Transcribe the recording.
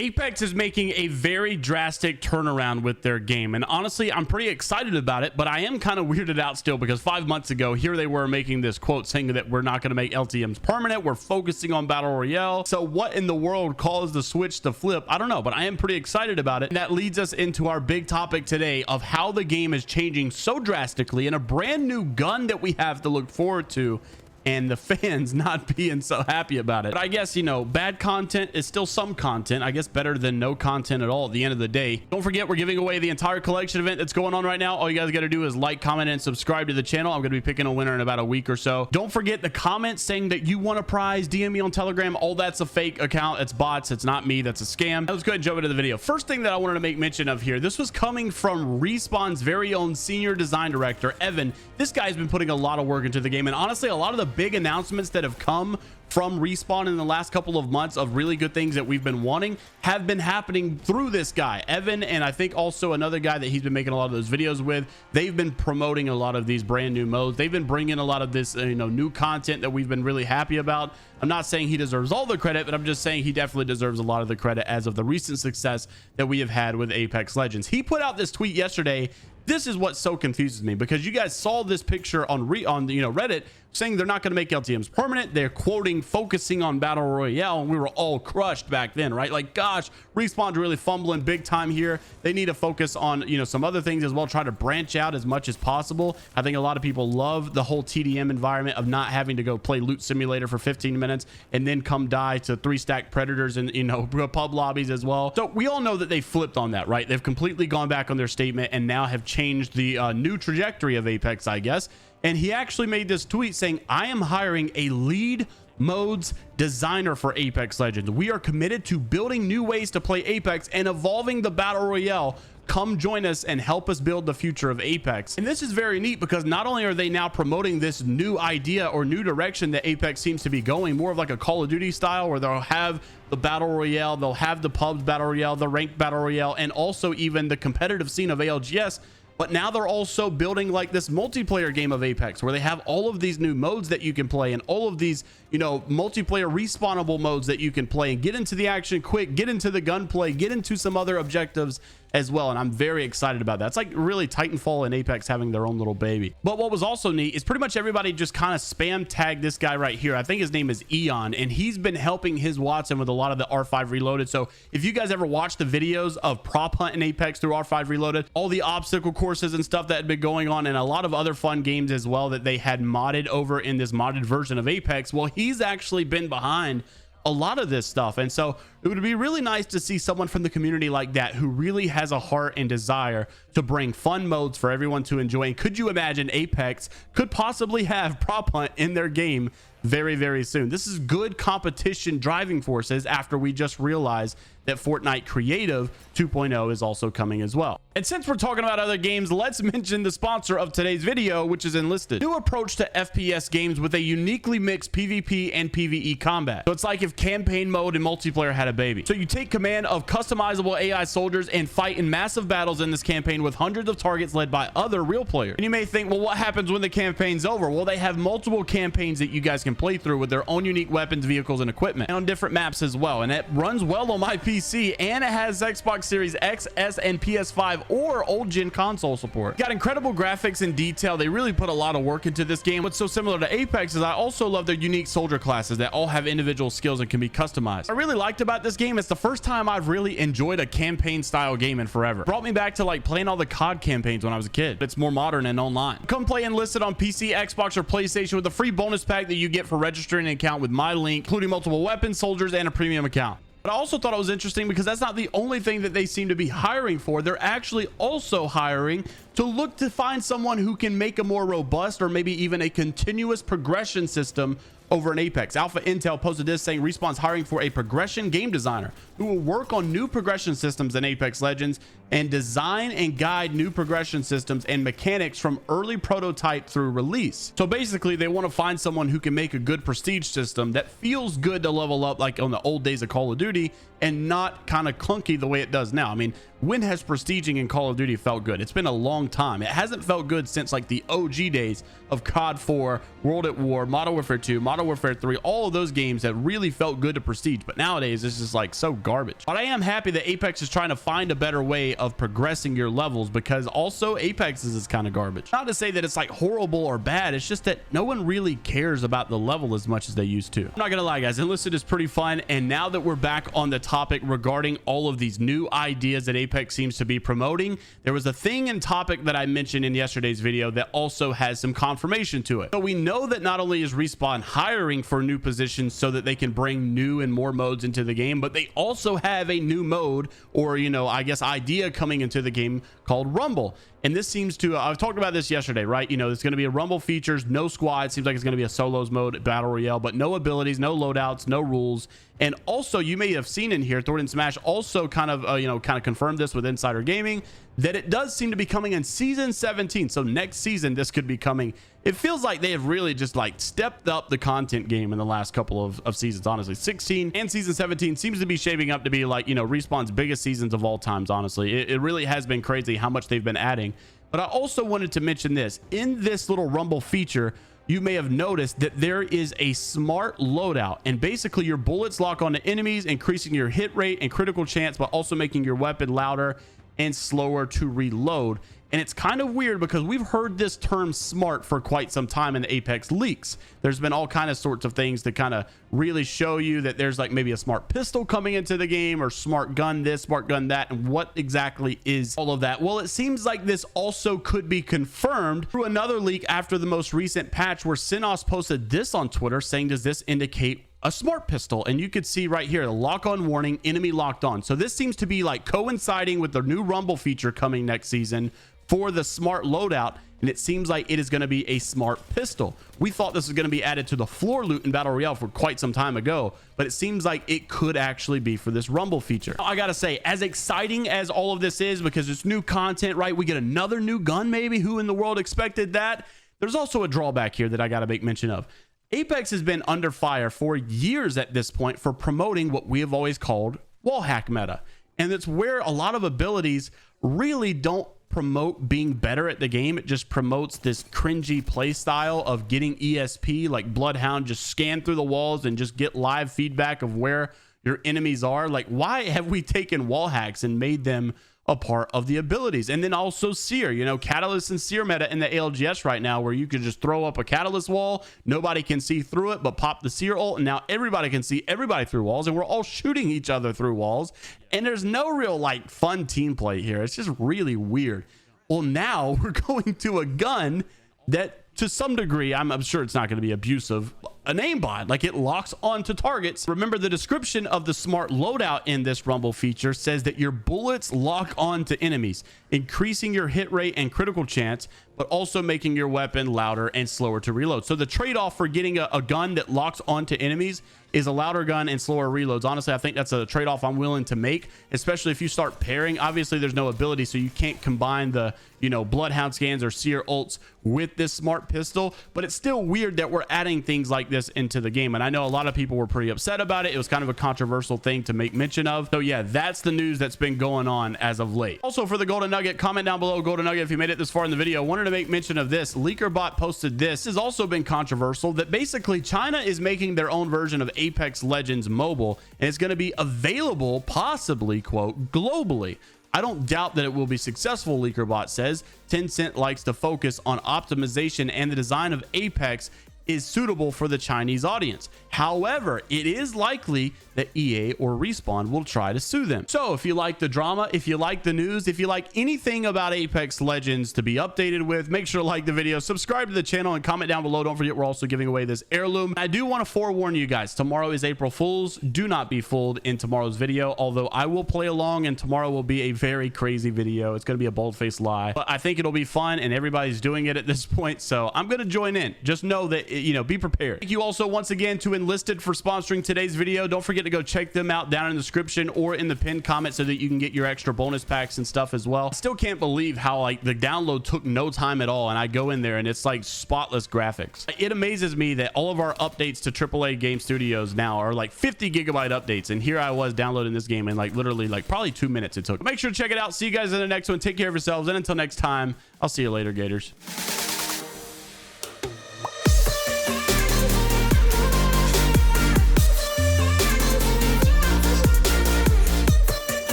Apex is making a very drastic turnaround with their game, and honestly I'm pretty excited about it, but I am kind of weirded out still because 5 months ago here they were making this quote saying that we're not going to make LTMs permanent, we're focusing on battle royale. So what in the world caused the switch to flip? I don't know, but I am pretty excited about it. And that leads us into our big topic today of how the game is changing so drastically and a brand new gun that we have to look forward to, and the fans not being so happy about it. But I guess, you know, bad content is still some content. I guess better than no content at all at the end of the day. Don't forget, we're giving away the entire collection event that's going on right now. All you guys got to do is like, comment, and subscribe to the channel. I'm going to be picking a winner in about a week or so. Don't forget the comments saying that you want a prize. DM me on Telegram. All that's a fake account. It's bots. It's not me. That's a scam. Now let's go ahead and jump into the video. First thing that I wanted to make mention of here, this was coming from Respawn's very own senior design director, Evan. This guy's been putting a lot of work into the game, and honestly, a lot of the big announcements that have come from Respawn in the last couple of months of really good things that we've been wanting have been happening through this guy, Evan, and I think also another guy that he's been making a lot of those videos with. They've been promoting a lot of these brand new modes. They've been bringing a lot of this, you know, new content that we've been really happy about. I'm not saying he deserves all the credit, but I'm just saying he definitely deserves a lot of the credit as of the recent success that we have had with Apex Legends. He put out this tweet yesterday. This is what so confuses me, because you guys saw this picture on Reddit saying they're not going to make LTMs permanent. They're quoting focusing on battle royale, and we were all crushed back then, right? Like, gosh, Respawn's really fumbling big time here. They need to focus on, you know, some other things as well, try to branch out as much as possible. I think a lot of people love the whole TDM environment of not having to go play loot simulator for 15 minutes and then come die to 3-stack predators and, you know, pub lobbies as well. So we all know that they flipped on that, right? They've completely gone back on their statement and now have changed the new trajectory of Apex, I guess. And he actually made this tweet saying, I am hiring a lead modes designer for Apex Legends. We are committed to building new ways to play Apex and evolving the battle royale. Come join us and help us build the future of Apex. And this is very neat because not only are they now promoting this new idea or new direction that Apex seems to be going, more of like a Call of Duty style where they'll have the battle royale, they'll have the pubs battle royale, the ranked battle royale, and also even the competitive scene of ALGS. But now they're also building like this multiplayer game of Apex where they have all of these new modes that you can play and all of these, you know, multiplayer respawnable modes that you can play and get into the action quick, get into the gunplay, get into some other objectives as well. And I'm very excited about that. It's like really Titanfall and Apex having their own little baby. But what was also neat is pretty much everybody just kind of spam tagged this guy right here. I think his name is Eon, and he's been helping his Watson with a lot of the R5 Reloaded. So if you guys ever watched the videos of prop hunt in Apex through R5 Reloaded, all the obstacle courses and stuff that had been going on and a lot of other fun games as well that they had modded over in this modded version of Apex, well, he's actually been behind a lot of this stuff. And so it would be really nice to see someone from the community like that who really has a heart and desire to bring fun modes for everyone to enjoy. And could you imagine Apex could possibly have prop hunt in their game very, very soon? This is good competition driving forces after we just realized that Fortnite Creative 2.0 is also coming as well. And since we're talking about other games, let's mention the sponsor of today's video, which is Enlisted. New approach to FPS games with a uniquely mixed PvP and PvE combat. So it's like if campaign mode and multiplayer had a baby. So you take command of customizable AI soldiers and fight in massive battles in this campaign with hundreds of targets led by other real players. And you may think, well, what happens when the campaign's over? Well, they have multiple campaigns that you guys can play through with their own unique weapons, vehicles, and equipment, and on different maps as well. And it runs well on my PC, and it has Xbox Series X, S, and PS5 or old gen console support. Got incredible graphics and detail. They really put a lot of work into this game. What's so similar to Apex is I also love their unique soldier classes that all have individual skills and can be customized. What I really liked about this game, it's the first time I've really enjoyed a campaign style game in forever. It brought me back to like playing all the COD campaigns when I was a kid. It's more modern and online. Come play Enlisted on PC, Xbox, or PlayStation with a free bonus pack that you get for registering an account with my link, including multiple weapons, soldiers, and a premium account. But I also thought it was interesting because that's not the only thing that they seem to be hiring for. They're actually also hiring to look to find someone who can make a more robust or maybe even a continuous progression system over in Apex. Alpha Intel posted this saying Respawn's hiring for a progression game designer who will work on new progression systems in Apex Legends and design and guide new progression systems and mechanics from early prototype through release. So basically they want to find someone who can make a good prestige system that feels good to level up like on the old days of Call of Duty and not kind of clunky the way it does now. I mean, when has prestiging in Call of Duty felt good? It's been a long time. It hasn't felt good since like the OG days of COD 4, World at War, Modern Warfare 2, Modern Modern Warfare 3, all of those games that really felt good to Prestige, but nowadays this is like so garbage. But I am happy that Apex is trying to find a better way of progressing your levels, because also Apex is kind of garbage. Not to say that it's like horrible or bad, it's just that no one really cares about the level as much as they used to. I'm not gonna lie, guys, Enlisted is pretty fun, and now that we're back on the topic regarding all of these new ideas that Apex seems to be promoting, there was a thing and topic that I mentioned in yesterday's video that also has some confirmation to it. So we know that not only is Respawn hiring for new positions so that they can bring new and more modes into the game, but they also have a new mode, or I guess idea coming into the game called Rumble. And this seems to, I've talked about this yesterday, right? It's going to be a Rumble features, no squad. Seems like it's going to be a solos mode, battle royale, but no abilities, no loadouts, no rules. And also, you may have seen in here, Thornton Smash also kind of confirmed this with Insider Gaming, that it does seem to be coming in season 17. So next season, this could be coming. It feels like they have really just like stepped up the content game in the last couple of seasons, honestly. 16 and season 17 seems to be shaping up to be like, Respawn's biggest seasons of all times, honestly. It really has been crazy how much they've been adding. But I also wanted to mention this. In this little Rumble feature, you may have noticed that there is a smart loadout, and basically your bullets lock onto enemies, increasing your hit rate and critical chance, but also making your weapon louder and slower to reload. And it's kind of weird because we've heard this term smart for quite some time in the Apex leaks. There's been all kind of sorts of things to kind of really show you that there's like maybe a smart pistol coming into the game, or smart gun this, smart gun that, and what exactly is all of that? Well, it seems like this also could be confirmed through another leak after the most recent patch, where Sinos posted this on Twitter saying, does this indicate a smart pistol? And you could see right here, the lock on warning, enemy locked on. So this seems to be like coinciding with the new Rumble feature coming next season for the smart loadout, and it seems like it is going to be a smart pistol. We thought this was going to be added to the floor loot in Battle Royale for quite some time ago, but it seems like it could actually be for this Rumble feature. Now, I gotta say, as exciting as all of this is, because it's new content, right? We get another new gun, maybe. Who in the world expected that? There's also a drawback here that I gotta make mention of. Apex has been under fire for years at this point for promoting what we have always called wallhack meta, and it's where a lot of abilities really don't promote being better at the game. It just promotes this cringy play style of getting ESP, like Bloodhound, just scan through the walls and just get live feedback of where your enemies are. Like, why have we taken wall hacks and made them a part of the abilities? And then also Seer, Catalyst and Seer meta in the ALGS right now, where you can just throw up a Catalyst wall, nobody can see through it, but pop the Seer ult, and now everybody can see everybody through walls, and we're all shooting each other through walls, and there's no real like fun team play here. It's just really weird. Well, now we're going to a gun that, to some degree, I'm sure it's not going to be abusive, an aimbot, like it locks onto targets. Remember, the description of the smart loadout in this Rumble feature says that your bullets lock onto enemies, increasing your hit rate and critical chance, but also making your weapon louder and slower to reload. So the trade-off for getting a gun that locks onto enemies is a louder gun and slower reloads. Honestly, I think that's a trade-off I'm willing to make, especially if you start pairing. Obviously, there's no ability, so you can't combine the, Bloodhound scans or Seer ults with this smart pistol, but it's still weird that we're adding things like this into the game. And I know a lot of people were pretty upset about it. It was kind of a controversial thing to make mention of. So yeah, that's the news that's been going on as of late. Also, for the Golden Nugget, comment down below, Golden Nugget, if you made it this far in the video. Wanted to make mention of this. LeakerBot posted this. This has also been controversial, that basically China is making their own version of Apex Legends Mobile, and it's going to be available, possibly, quote, globally. I don't doubt that it will be successful, LeakerBot says. Tencent likes to focus on optimization, and the design of Apex is suitable for the Chinese audience. However, it is likely that EA or Respawn will try to sue them. So if you like the drama, if you like the news, if you like anything about Apex Legends to be updated with, make sure to like the video, subscribe to the channel, and comment down below. Don't forget, we're also giving away this heirloom. I do want to forewarn you guys, tomorrow is April Fool's. Do not be fooled in tomorrow's video, although I will play along, and tomorrow will be a very crazy video. It's going to be a bold-faced lie, but I think it'll be fun, and everybody's doing it at this point, so I'm going to join in. Just know that, be prepared. Thank you also once again to Enlisted for sponsoring today's video. Don't forget to go check them out down in the description or in the pinned comment so that you can get your extra bonus packs and stuff as well. I still can't believe how like the download took no time at all, and I go in there and it's like spotless graphics. It amazes me that all of our updates to AAA Game Studios now are like 50 gigabyte updates, and here I was downloading this game in like literally like probably 2 minutes it took. Make sure to check it out. See you guys in the next one. Take care of yourselves, and until next time, I'll see you later, Gators.